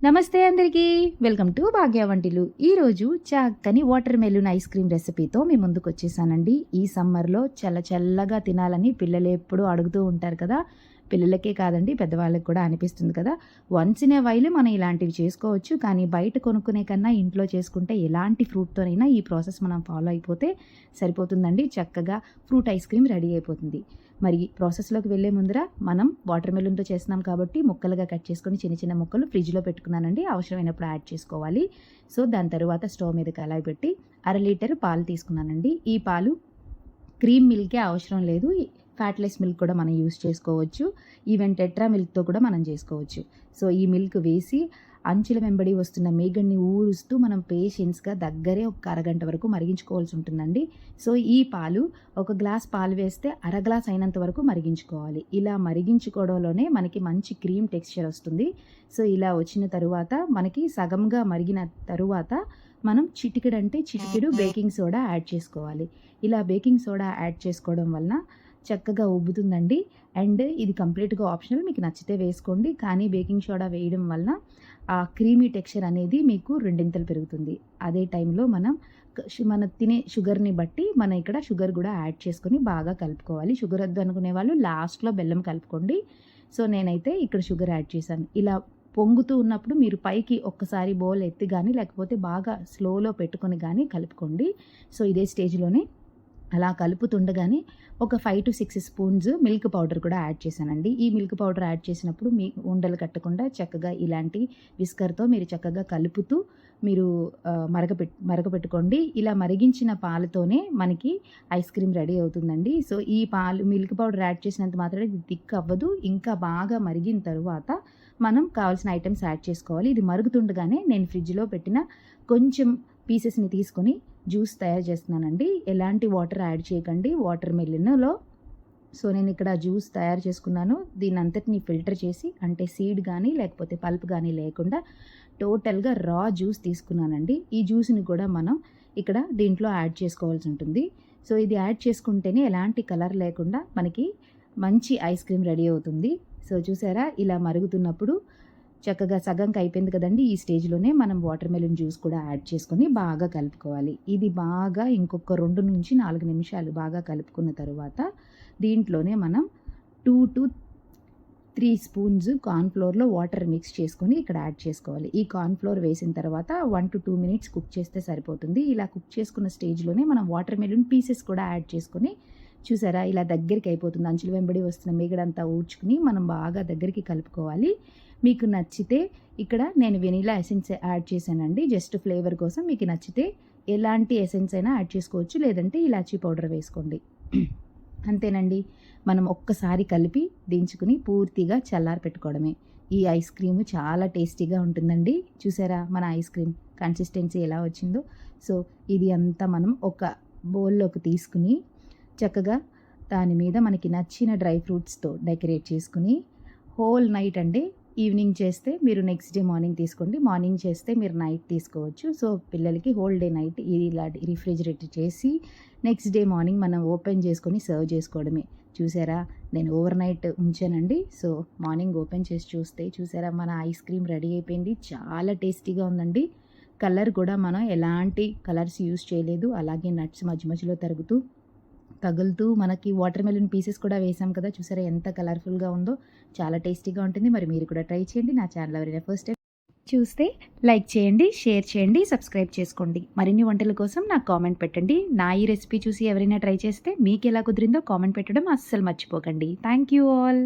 నమస్తే అందరికీ, welcome to భాగ్య వంటిలు. ఈరోజు చక్కని వాటర్ మెలూన్ ఐస్ క్రీమ్ రెసిపీతో మీ ముందుకు వచ్చేసానండి. ఈ సమ్మర్లో చల్లగా తినాలని పిల్లలు ఎప్పుడూ అడుగుతూ ఉంటారు కదా. పిల్లలకే కాదండి, పెద్దవాళ్ళకి కూడా అనిపిస్తుంది కదా. వన్స్ ఇన్ ఏ వైల్ మనం ఇలాంటివి చేసుకోవచ్చు, కానీ బయట కొనుక్కునే కన్నా ఇంట్లో చేసుకుంటే ఎలాంటి ఫ్రూట్తోనైనా ఈ ప్రాసెస్ మనం ఫాలో అయిపోతే సరిపోతుందండి. చక్కగా ఫ్రూట్ ఐస్ క్రీమ్ రెడీ అయిపోతుంది. మరి ప్రాసెస్లోకి వెళ్ళే ముందర మనం వాటర్ మెలూన్తో చేస్తున్నాం కాబట్టి ముక్కలుగా కట్ చేసుకొని చిన్న ముక్కలు ఫ్రిడ్జ్లో పెట్టుకున్నానండి. అవసరమైనప్పుడు యాడ్ చేసుకోవాలి. సో దాని తర్వాత స్టవ్ మీద కళాయి పెట్టి 1/2 లీటర్ పాలు తీసుకున్నానండి. ఈ పాలు క్రీమ్ మిల్కే అవసరం లేదు, ఫ్యాట్లెస్ మిల్క్ కూడా మనం యూస్ చేసుకోవచ్చు. ఈవెన్ టెట్రా మిల్క్తో కూడా మనం చేసుకోవచ్చు. సో ఈ మిల్క్ వేసి అంచుల వెంబడి వస్తున్న మేగడ్ని ఊరుస్తూ మనం పేషెన్స్గా దగ్గరే ఒక అరగంట వరకు మరిగించుకోవాల్సి ఉంటుందండి. సో ఈ పాలు, ఒక గ్లాస్ పాలు వేస్తే అర గ్లాస్ అయినంత వరకు మరిగించుకోవాలి. ఇలా మరిగించుకోవడంలోనే మనకి మంచి క్రీమ్ టెక్స్చర్ వస్తుంది. సో ఇలా వచ్చిన తరువాత మనకి సగంగా మరిగిన తరువాత మనం చిటికెడు బేకింగ్ సోడా యాడ్ చేసుకోవాలి. ఇలా బేకింగ్ సోడా యాడ్ చేసుకోవడం వలన చక్కగా ఉబ్బుతుందండి. అండ్ ఇది కంప్లీట్గా ఆప్షనల్, మీకు నచ్చితే వేసుకోండి. కానీ బేకింగ్ సోడా వేయడం వలన ఆ క్రీమీ టెక్స్చర్ అనేది మీకు రెండింతలు పెరుగుతుంది. అదే టైంలో మన తినే షుగర్ని బట్టి మనం ఇక్కడ షుగర్ కూడా యాడ్ చేసుకొని బాగా కలుపుకోవాలి. షుగర్ వద్దు అనుకునే వాళ్ళు లాస్ట్లో బెల్లం కలుపుకోండి. సో నేనైతే ఇక్కడ షుగర్ యాడ్ చేశాను. ఇలా పొంగుతూ ఉన్నప్పుడు మీరు పైకి ఒక్కసారి బౌల్ ఎత్తి కానీ లేకపోతే బాగా స్లోలో పెట్టుకొని కానీ కలుపుకోండి. సో ఇదే స్టేజ్లోనే అలా కలుపుతుండగానే ఒక 5 to 6 స్పూన్స్ మిల్క్ పౌడర్ కూడా యాడ్ చేశానండి. ఈ మిల్క్ పౌడర్ యాడ్ చేసినప్పుడు మీ ఉండలు కట్టకుండా చక్కగా ఇలాంటి విస్కర్తో మీరు చక్కగా కలుపుతూ మీరు మరగపెట్టుకోండి. ఇలా మరిగించిన పాలతోనే మనకి ఐస్ క్రీమ్ రెడీ అవుతుందండి. సో ఈ మిల్క్ పౌడర్ యాడ్ చేసినంత మాత్రమే ఇది థిక్ అవ్వదు. ఇంకా బాగా మరిగిన తరువాత మనం కావాల్సిన ఐటమ్స్ యాడ్ చేసుకోవాలి. ఇది మరుగుతుండగానే నేను ఫ్రిడ్జ్లో పెట్టిన కొంచెం పీసెస్ని తీసుకొని జ్యూస్ తయారు చేస్తున్నానండి. ఎలాంటి వాటర్ యాడ్ చేయకండి వాటర్ మెలూన్లో. సో నేను ఇక్కడ జ్యూస్ తయారు చేసుకున్నాను. దీని అంతటిని ఫిల్టర్ చేసి, అంటే సీడ్ కానీ లేకపోతే పల్ప్ కానీ లేకుండా టోటల్గా రా జ్యూస్ తీసుకున్నానండి. ఈ జ్యూస్ని కూడా మనం ఇక్కడ దీంట్లో యాడ్ చేసుకోవాల్సి ఉంటుంది. సో ఇది యాడ్ చేసుకుంటేనే ఎలాంటి కలర్ లేకుండా మనకి మంచి ఐస్ క్రీమ్ రెడీ అవుతుంది. సో చూసారా, ఇలా మరుగుతున్నప్పుడు చక్కగా సగంకి అయిపోయింది కదండి. ఈ స్టేజ్లోనే మనం వాటర్ మెలూన్ జ్యూస్ కూడా యాడ్ చేసుకొని బాగా కలుపుకోవాలి. ఇది బాగా ఇంకొక 2 నుంచి 4 నిమిషాలు బాగా కలుపుకున్న తర్వాత దీంట్లోనే మనం 2 to 3 స్పూన్స్ కార్న్ఫ్లోర్లో వాటర్ మిక్స్ చేసుకొని ఇక్కడ యాడ్ చేసుకోవాలి. ఈ కార్న్ఫ్లోర్ వేసిన తర్వాత 1 to 2 మినిట్స్ కుక్ చేస్తే సరిపోతుంది. ఇలా కుక్ చేసుకున్న స్టేజ్లోనే మనం వాటర్ మెలూన్ పీసెస్ కూడా యాడ్ చేసుకొని, చూసారా ఇలా దగ్గరికి అయిపోతుంది. అంచుల వెంబడి వస్తున్న మేగడంతా ఊడ్చుకుని మనం బాగా దగ్గరికి కలుపుకోవాలి. మీకు నచ్చితే ఇక్కడ నేను వెనిలా ఎసెన్స్ యాడ్ చేశానండి, జస్ట్ ఫ్లేవర్ కోసం. మీకు నచ్చితే ఎలాంటి ఎసెన్స్ అయినా యాడ్ చేసుకోవచ్చు, లేదంటే ఇలాచీ పౌడర్ వేసుకోండి. అంతేనండి. మనం ఒక్కసారి కలిపి దించుకుని పూర్తిగా చల్లారి పెట్టుకోవడమే. ఈ ఐస్ క్రీమ్ చాలా టేస్టీగా ఉంటుందండి. చూసారా మన ఐస్ క్రీమ్ కన్సిస్టెన్సీ ఎలా వచ్చిందో. సో ఇది అంతా మనం ఒక బౌల్లోకి తీసుకుని చక్కగా దాని మీద మనకి నచ్చిన డ్రై ఫ్రూట్స్తో డెకరేట్ చేసుకుని హోల్ నైట్ అండి. ఈవినింగ్ చేస్తే మీరు నెక్స్ట్ డే మార్నింగ్ తీసుకోండి, మార్నింగ్ చేస్తే మీరు నైట్ తీసుకోవచ్చు. సో పిల్లలకి హోల్ డే నైట్ ఇలా రిఫ్రిజిరేట్ చేసి నెక్స్ట్ డే మార్నింగ్ మనం ఓపెన్ చేసుకొని సర్వ్ చేసుకోవడమే. చూసారా, నేను ఓవర్ నైట్ ఉంచానండి. సో మార్నింగ్ ఓపెన్ చేసి చూస్తే చూసారా మన ఐస్ క్రీమ్ రెడీ అయిపోయింది. చాలా టేస్టీగా ఉందండి. కలర్ కూడా మనం ఎలాంటి కలర్స్ యూస్ చేయలేదు. అలాగే నట్స్ మధ్యలో తగులుతూ మనకి వాటర్ మెలూన్ పీసెస్ కూడా వేసాం కదా. చూసారా ఎంత కలర్ఫుల్గా ఉందో, చాలా టేస్టీగా ఉంటుంది. మరి మీరు కూడా ట్రై చేయండి. నా ఛానల్ ఎవరైనా ఫస్ట్ టైం చూస్తే లైక్ చేయండి, షేర్ చేయండి, సబ్స్క్రైబ్ చేసుకోండి. మరిన్ని వంటల కోసం నాకు కామెంట్ పెట్టండి. నా ఈ రెసిపీ చూసి ఎవరైనా ట్రై చేస్తే మీకు ఎలా కుదిరిందో కామెంట్ పెట్టడం అస్సలు మర్చిపోకండి. Thank you all.